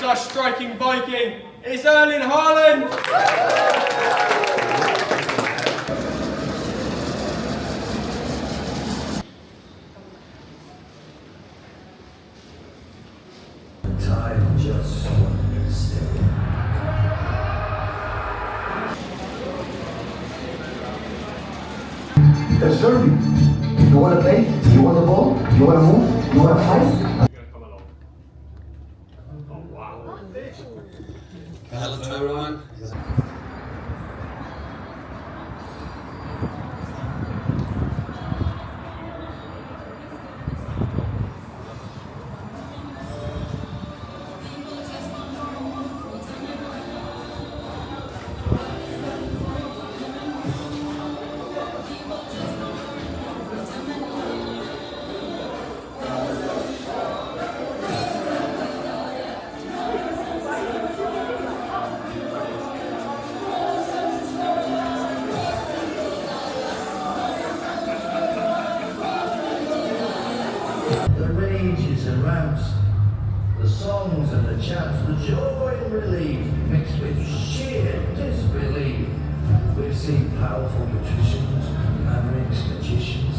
our striking Viking. It's Erling Haaland. Time just one step. They're serving. You want to play? You want the ball? You want to move? You want to fight? Hello to everyone. The rages and ramps, the songs and the chants, the joy and relief mixed with sheer disbelief. We've seen powerful patricians, mavericks, magicians,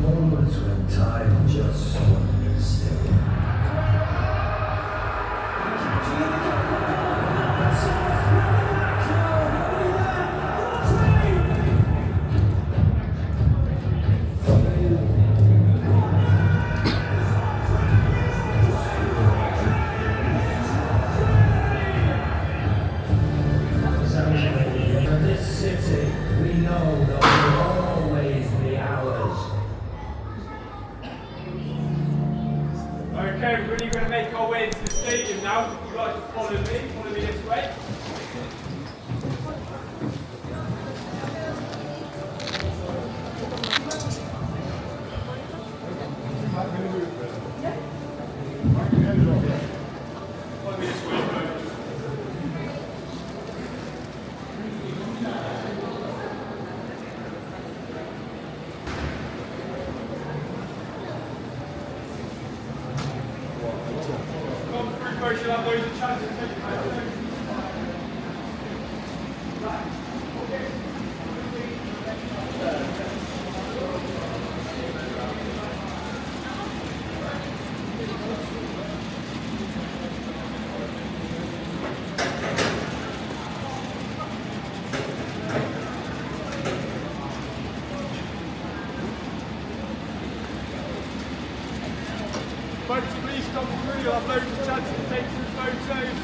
moments when time just one step. This city, we know that will always be ours. Okay, we're really going to make our way into the stadium now. If you guys will follow me this way. Follow me this way, folks. Come through, folks, you'll have those a chance to take it. Folks, please come through, you'll have loads of chances to take some photos.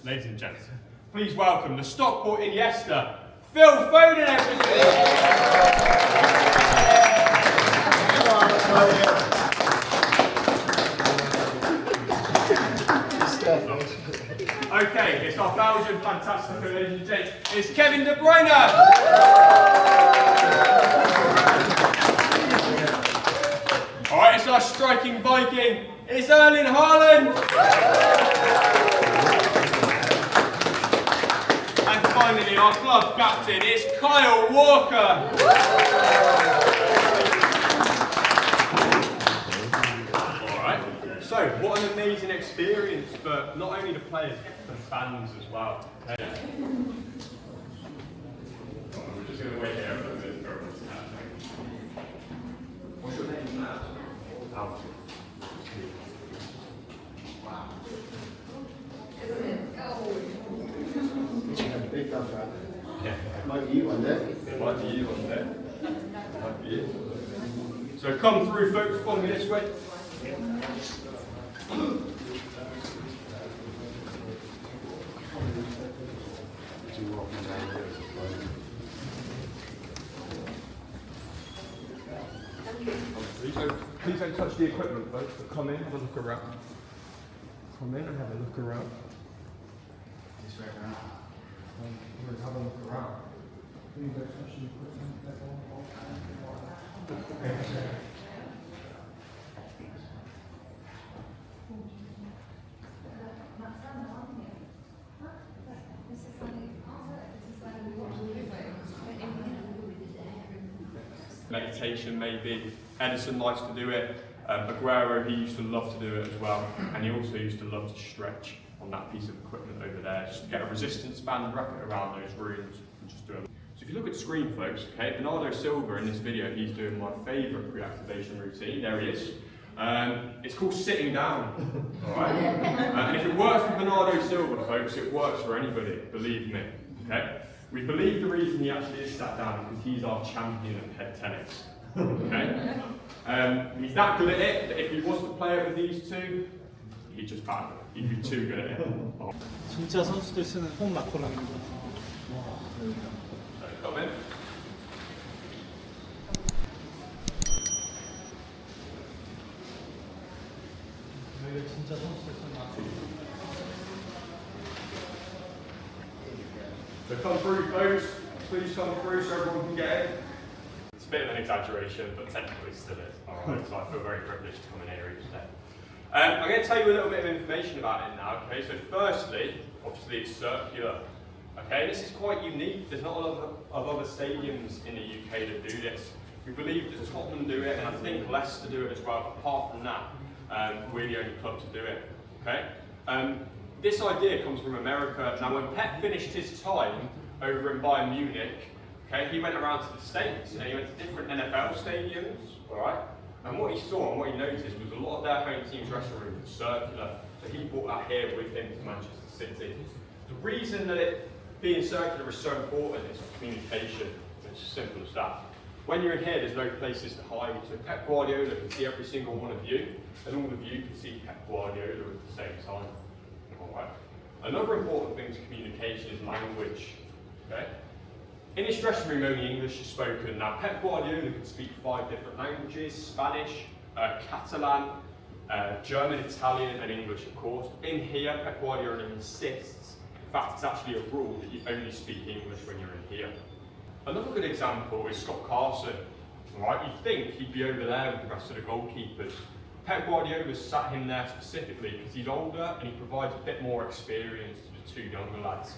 Ladies and gents, please welcome the Stockport Iniesta, Phil Foden, everybody. fantastic, ladies and gents. It's Kevin De Bruyne. Alright, it's our striking Viking. It's Erling Haaland. And finally, our club captain, it's Kyle Walker. So, what an amazing experience for not only the players, but the fans as well. Okay. We're just going to wait here a little bit for everyone to catch. What's your name, Matt? Wow. Big contract. Yeah. Might be you one day. It might be you one day. It might be you. So come through, folks, follow me this way. Please don't touch the equipment, folks, but come in, have a look around. Come in and have a look around. Just right around. Have a look around. Please don't touch the equipment. Meditation maybe. Edison likes to do it. Aguero, he used to love to do it as well, and he also used to love to stretch on that piece of equipment over there, just to get a resistance band, wrap it around those rooms, and just do it. So if you look at the screen, folks, okay, Bernardo Silva in this video, he's doing my favourite pre-activation routine. There he is. It's called sitting down. All right. And if it works for Bernardo Silva, folks, it works for anybody. Believe me. Okay. We believe the reason he actually is sat down is because he's our champion of head tennis. Okay. He's that good at it that if he was to play it with these two, he'd just pass it. He'd be too good at it. 진짜 선수들 쓰는 홈 라커랑입니다. So come in. 여기가 진짜 선수들 쓰는 라커. So come through, folks. Please come through so everyone can get in. It's a bit of an exaggeration, but technically it still is. Alright, so I feel very privileged to come in here each day. I'm going to tell you a little bit of information about it now. Okay, so firstly, obviously it's circular. Okay, this is quite unique. There's not a lot of other stadiums in the UK that do this. We believe that Tottenham do it, and I think Leicester do it as well. But apart from that, we're the only club to do it. Okay. This idea comes from America. Now, when Pep finished his time over in Bayern Munich, okay, he went around to the States and he went to different NFL stadiums, all right? And what he saw and what he noticed was a lot of their home team's dressing room was circular. So he brought that here with him to Manchester City. The reason that it being circular is so important is communication. It's as simple as that. When you're in here, there's no places to hide. So Pep Guardiola can see every single one of you, and all of you can see Pep Guardiola at the same time. Alright. Another important thing to communication is language. Okay? In his dressing room, only English is spoken. Now, Pep Guardiola can speak 5 different languages: Spanish, Catalan, German, Italian, and English, of course. In here, Pep Guardiola insists, in fact, it's actually a rule that you only speak English when you're in here. Another good example is Scott Carson. Alright, you'd think he'd be over there with the rest of the goalkeepers. Pep Guardiola sat him there specifically because he's older and he provides a bit more experience to the 2 younger lads.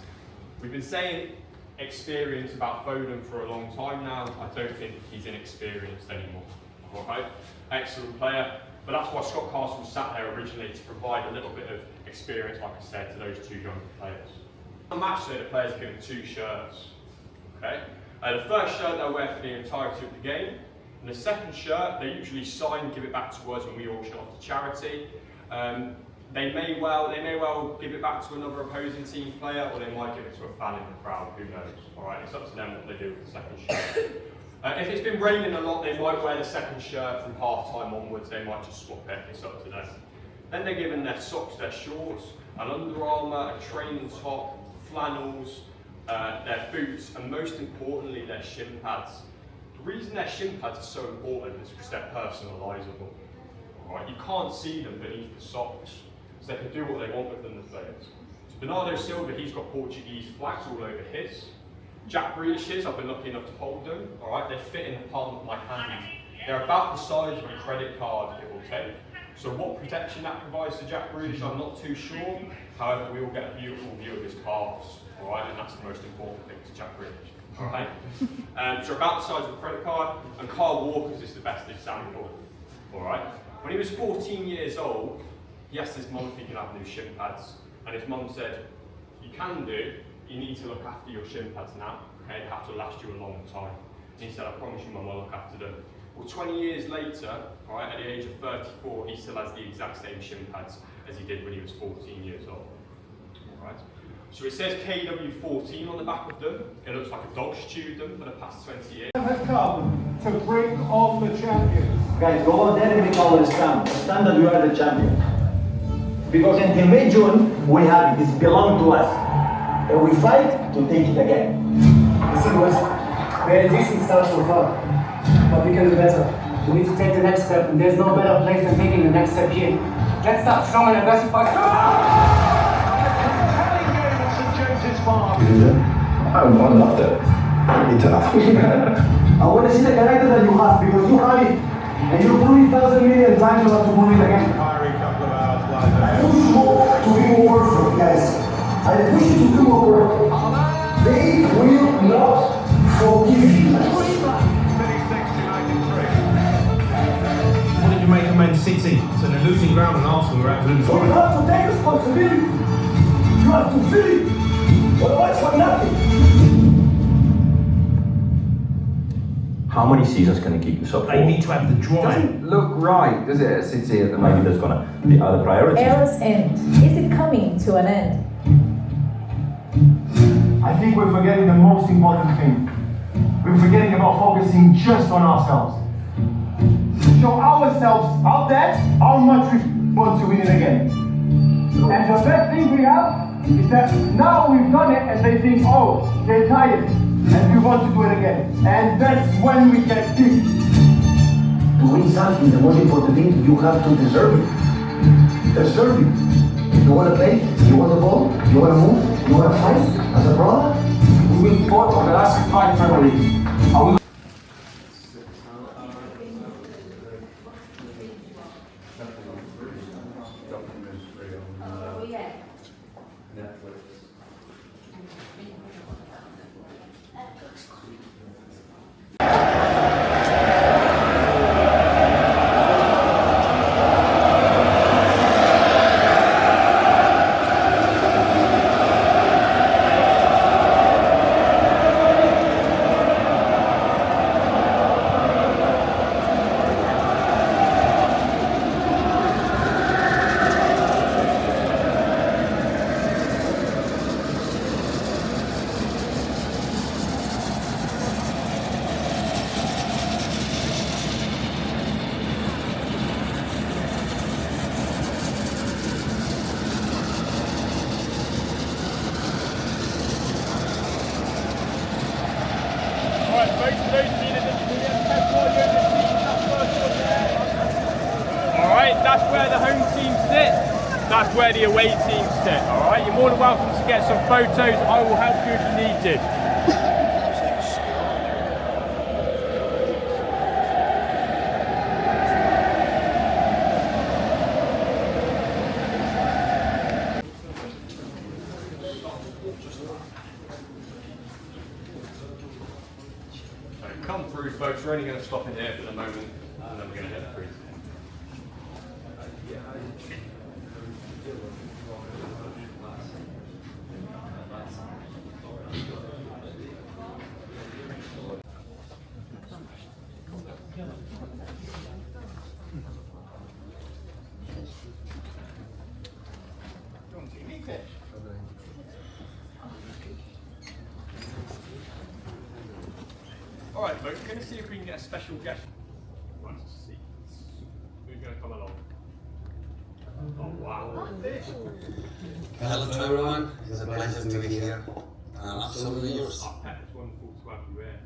We've been saying experience about Foden for a long time now. I don't think he's inexperienced anymore. Alright, excellent player, but that's why Scott Carson sat there originally, to provide a little bit of experience, like I said, to those 2 younger players. On match day, the players are given 2 shirts. Okay, the first shirt they'll wear for the entirety of the game. And the second shirt, they usually sign, give it back to us when we auction it off to charity. They may well give it back to another opposing team player, or they might give it to a fan in the crowd, who knows. Alright, it's up to them what they do with the second shirt. If it's been raining a lot, they might wear the second shirt from half time onwards, they might just swap it, it's up to them. Then they're given their socks, their shorts, an Under Armour, a training top, flannels, their boots, and most importantly, their shin pads. The reason their shin pads are so important is because they're personalisable. Right? You can't see them beneath the socks, so they can do what they want with them, the players. So Bernardo Silva, he's got Portuguese flags all over his. Jack Grealish's, I've been lucky enough to hold them. All right, they fit in the palm of my hand. They're about the size of a credit card, it will take. So what protection that provides to Jack Grealish, I'm not too sure. However, we will get a beautiful view of his calves. All right, and that's the most important thing to Jack Grealish. All right. So about the size of a credit card, and Kyle Walker's is the best example. All right. When he was 14 years old, he asked his mum if he could have new shin pads, and his mum said, "You can do. You need to look after your shin pads now. Okay, they have to last you a long time." And he said, "I promise you, Mum, I'll look after them." Well, 20 years later, all right, at the age of 34, he still has the exact same shin pads as he did when he was 14 years old. All right. So it says KW14 on the back of them. It looks like a dog's chewed them for the past 20 years. Have come to bring on the champions. Guys, go on there and become the stamp. Stand that you are the champion. Because until May, June, we have it. It belongs to us. And we fight to take it again. Listen, boys, we had a decent start so far, but we can do better. We need to take the next step, and there's no better place than taking the next step here. Let's start strong and aggressive. I love that. It's enough. I want to see the character that you have, because you have it. And you prove it 1,000 million times you have to prove it again. I push you to be more perfect, guys. I push you to be more perfect. They will not forgive you. What did you make of Man City? So they're losing ground and Arsenal are absolutely So you have to take responsibility. You have to feel it. Otherwise, for nothing. How many seasons can it keep this up for? They need to have the drive. Doesn't look right, does it, at City at the moment? Maybe there's gonna be other priorities. Era's end. Is it coming to an end? I think we're forgetting the most important thing. We're forgetting about focusing just on ourselves. Show ourselves out there how much we want to win it again. And the best thing we have is that now we've done it and they think, oh, they're tired and we want to do it again. And that's when we get kicked. To win something, the most important thing, you have to deserve it. Deserve it. If you want to play, you want the ball, you want to move, you want to fight as a brother. We win 4 of the last 5 Premier League. Alright, that's where the home team sit. That's where the away team sit. Alright, you're more than welcome to get some photos. I will help you if you need to. Come through, folks. We're only going to stop in here for the moment, and then we're going to head through. Alright folks, we're going to see if we can get a special guest. Right, seats. Who's going to come along? Oh wow. Hello to everyone, it's a pleasure to be here. Absolutely yours. Oh, Pep, it's wonderful to have you here.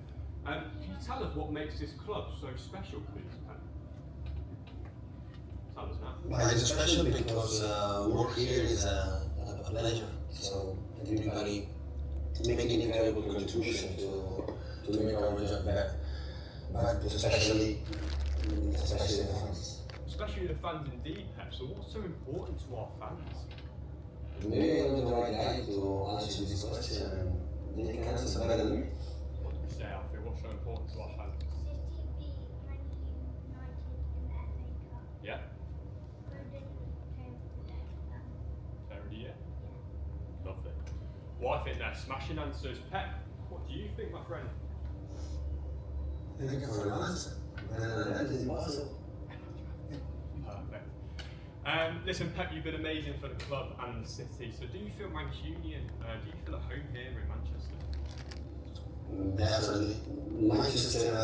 Can you tell us what makes this club so special, please, Pep? Tell us now. Why it's special? Because work here is a pleasure. So everybody making incredible contribution to make our job better. But especially the fans. Especially the fans indeed, Pep. So what's so important to our fans? Maybe I'm the right guy to answer this question, and they can answer better than me. What do we say, Alfie? What's so important to our fans? Yeah? Player of the year? Lovely. Well, I think they're smashing answers. Pep, what do you think, my friend? Thank you for your answer. That is impossible. Perfect. Listen, Pep, you've been amazing for the club and the city. So do you feel Mancunian? Do you feel at home here in Manchester? Definitely. Manchester,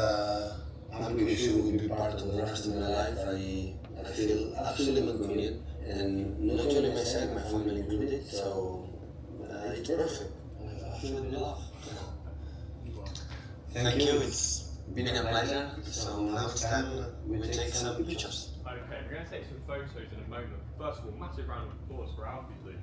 I'm pretty sure will be part of the rest of my life. I feel absolutely Mancunian, and not only myself, my family included, so it's perfect. I feel in love. Thank you, it's been a pleasure. So now it's time we take some pictures. Okay, we're going to take some photos in a moment. First of all, massive round of applause for Alfie, please.